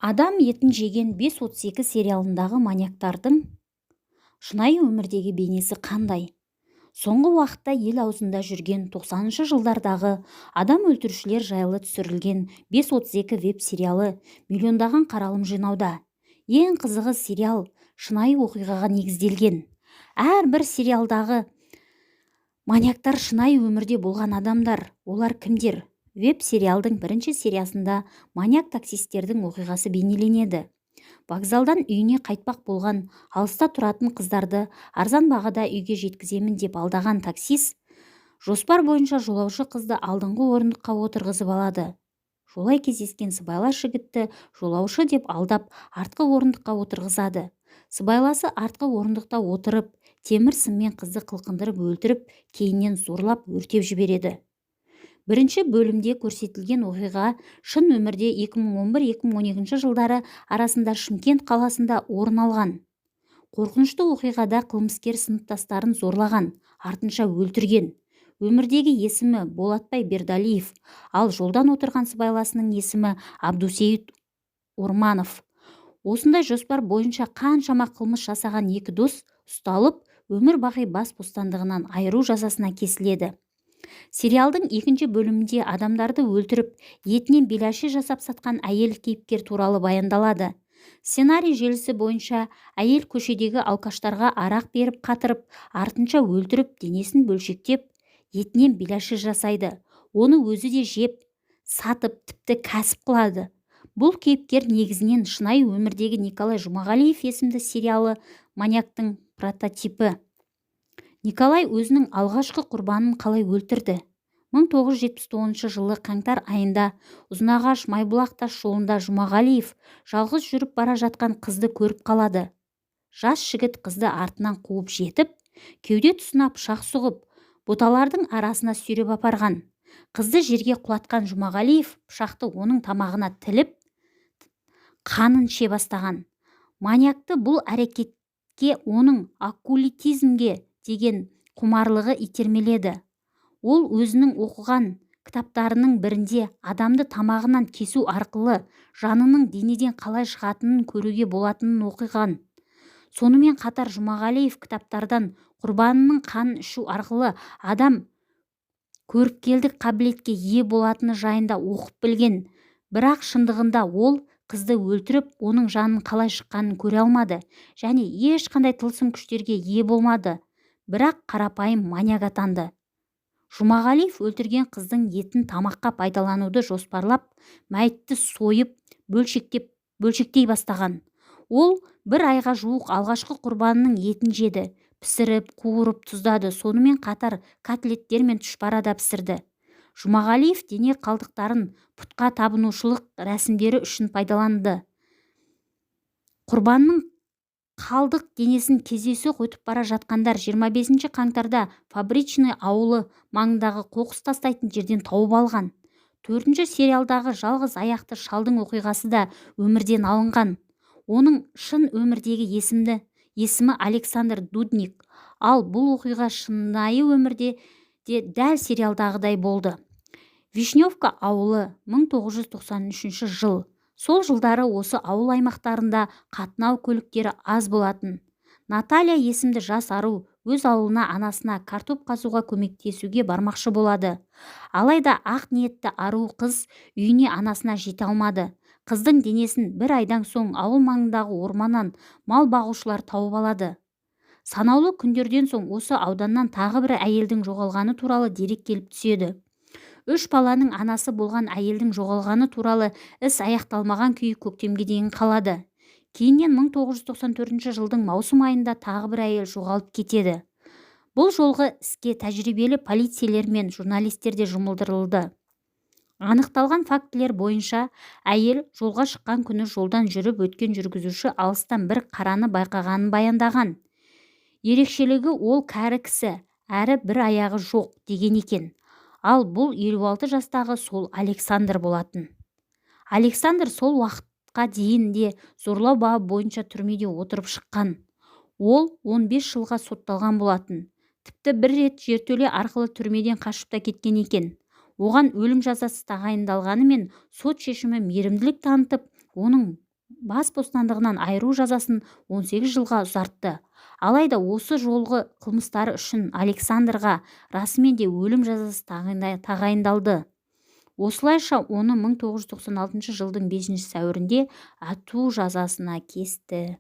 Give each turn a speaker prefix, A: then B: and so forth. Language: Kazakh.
A: Адам етін жеген 532 сериалындағы маньяктардың шынайы өмірдегі бейнесі қандай? Соңғы уақытта ел аузында жүрген 90-шы жылдардағы адам өлтірушілер жайлы түсірілген 532 веб-сериалы миллиондаған қаралым жинауда. Ең қызығы, сериал шынайы оқиғаға негізделген. Әрбір сериалдағы маньяктар шынайы өмірде болған адамдар. Олар кімдер? Веб-сериалдың бірінші сериясында маньяк таксистердің оқиғасы бейнеленеді. Вокзалдан үйіне қайтпақ болған алыста тұратын қыздарды арзан бағада үйге жеткіземін деп алдаған таксист жоспар бойынша жолаушы қызды алдыңғы орындыққа отырғызып алады. Жолай кездескен сыбайлас жігітті жолаушы деп алдап артқы орындыққа отырғызады. Сыбайласы артқы орындықта отырып, темір сыммен қызды қылқындырып өлтіріп, кейіннен зорлап өртеп жібереді. Бірінші бөлімде көрсетілген оқиға шын өмірде 2011-2012 жылдары арасында Шымкент қаласында орын алған. Қорқынышты оқиғада қылмыскер сыныптастарын зорлаған, артынша өлтірген. Өмірдегі есімі Болатбай Бердалиев, ал жолдан отырған сыбайласының есімі Абдусейіт Орманов. Осындай жоспар бойынша қаншама қылмыс жасаған екі дос ұсталып, өмір бақи бас бостандығынан айыру жазасына кесіледі. Сериалдың екінші бөлімінде адамдарды өлтіріп, етінен белаши жасап сатқан әйел кейіпкер туралы баяндалады. Сценарий желісі бойынша әйел көшедегі алкаштарға арақ беріп қатырып, артынша өлтіріп, денесін бөлшектеп, етінен белаши жасайды. Оны өзі де жеп, сатып, тіпті кәсіп қылады. Бұл кейіпкер негізінен шынайы өмірдегі Николай Жұмағалиев есімді сериалы маньяктың прототипі. Николай өзінің алғашқы құрбанын қалай өлтірді? 1979 жылы қаңтар айында Ұзынағаш Майбұлақ тас жолында Жұмағалиев жалғыз жүріп бара жатқан қызды көріп қалады. Жас жігіт қызды артынан қуып жетіп, кеуде тұсына пышақ сұғып, боталардың арасына сүйреп апарған. Қызды жерге құлатқан Жұмағалиев пышақты оның тамағына тіліп, қанын іше бастаған. Маньякты бұл әрекетке оның оккультизмге деген құмарлығы итермеледі. Ол өзінің оқыған кітаптарының бірінде адамды тамағынан кесу арқылы жанының денеден қалай шығатынын көруге болатынын оқыған. Сонымен қатар Жұмағалиев кітаптардан құрбанының қанын ішу арқылы адам көріпкелдік қабілетке ие болатыны жайында оқып білген. Бірақ шындығында ол қызды өлтіріп, оның жанын қалай шыққанын көре алмады және ешқандай тылсым күштерге ие болмады. Бірақ қарапайым маньяк атанды. Жұмағалиев өлтірген қыздың етін тамаққа пайдалануды жоспарлап, мәйітті сойып, бөлшектей бастаған. Ол бір айға жуық алғашқы құрбанының етін жеді, пісіріп, қуырып, тұздады, сонымен қатар котлеттер мен тұшпара да пісірді. Жұмағалиев дене қалдықтарын пұтқа табынушылық рәсімдері үшін пайдаланды. Құрбанның қалдық денесін кездейсоқ өтіп бара жатқандар 25 қаңтарда Фабричный ауылы маңындағы қоқыс тастайтын жерден тауып алған. 4-ші сериалдағы жалғыз аяқты шалдың оқиғасы да өмірден алынған. Оның шын өмірдегі есімі Александр Дудник, ал бұл оқиға шынайы өмірде де дәл сериалдағыдай болды. Вишневка ауылы 1993 жыл. Сол жылдары осы ауыл аймақтарында қатынау көліктері аз болатын. Наталья есімді жас ару өз ауылына анасына картоп қазуға көмектесуге бармақшы болады. Алайда ақ ниетті ару қыз үйіне анасына жете алмады. Қыздың денесін бір айдан соң ауыл маңындағы орманнан мал бағушылар тауып алады. Санаулы күндерден соң осы ауданнан тағы бір әйелдің жоғалғаны туралы дерек келіп түседі. 3 баланың анасы болған әйелдің жоғалғаны туралы іс аяқталмаған күйі көктемге дейін қалады. Кейіннен 1994 жылдың маусым айында тағы бір әйел жоғалып кетеді. Бұл жолғы іске тәжірибелі полицейлер мен журналистер де жұмылдырылды. Анықталған фактілер бойынша әйел жолға шыққан күні жолдан жүріп өткен жүргізуші алыстан бір қараны байқағанын баяндаған. Ерекшелігі ол кәрі кісі, әрі бір аяғы жоқ деген екен. Ал бұл 56 жастағы сол Александр болатын. Александр сол уақытқа дейін де зорлау бабы бойынша түрмеде отырып шыққан. Ол 15 жылға сотталған болатын. Тіпті бір рет жертөле арқылы түрмеден қашып та кеткен екен. Оған өлім жазасы тағайындалғанымен сот шешімі мейірімділік танытып, оның бас бостандығынан айыру жазасын 18 жылға ұзартты. Алайда осы жолғы қылмыстары үшін Александрға расымен де өлім жазасы тағайындалды. Осылайша оны 1996 жылдың 5 сәуірінде ату жазасына кесті.